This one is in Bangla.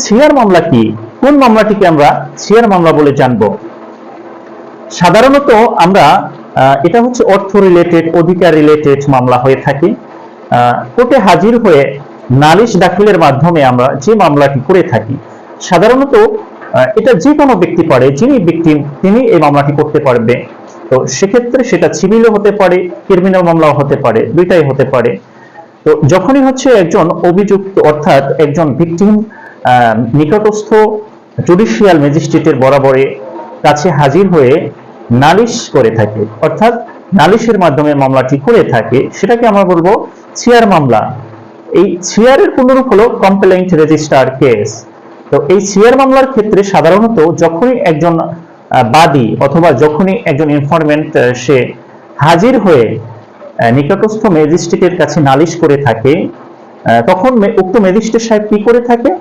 ছিয়ার মামলা কি? কোন মামলাটিকে আমরা ছিয়ার মামলা বলে জানবো? সাধারণত আমরা এটা হচ্ছে অর্থ রিলেটেড, অধিকার রিলেটেড মামলা হয়ে থাকে। কোর্টে হাজির হয়ে নালিশ দাখিলের মাধ্যমে আমরা যে মামলাটি করে থাকি, সাধারণত এটা যে কোনো ব্যক্তি পারে, যিনি ভিকটিম তিনি এই মামলাটি করতে পারবে। তো সেক্ষেত্রে সেটা সিভিলও হতে পারে, ক্রিমিনাল মামলাও হতে পারে, দুইটাই হতে পারে। তো যখনই হচ্ছে একজন অভিযুক্ত অর্থাৎ একজন ভিকটিম নিকটস্থ জুডিশিয়াল ম্যাজিস্ট্রেটের বরাবরে কাছে হাজির হয়ে নালিশ করে থাকে, অর্থাৎ নালিশের মাধ্যমে মামলাটি করে থাকে, সেটাকে আমরা বলবো ছিয়ার মামলা। এই ছিয়ারের পূর্ণরূপ হলো কমপ্লেইন্ট রেজিস্টার কেস। তো এই ছিয়ার মামলার ক্ষেত্রে সাধারণত যখনই একজন বাদী অথবা যখনই একজন ইনফরমেন্ট সে হাজির হয়ে নিকটস্থ ম্যাজিস্ট্রেটের কাছে নালিশ করে থাকে, তখন উক্ত ম্যাজিস্ট্রেট সাহেব কি করে থাকে?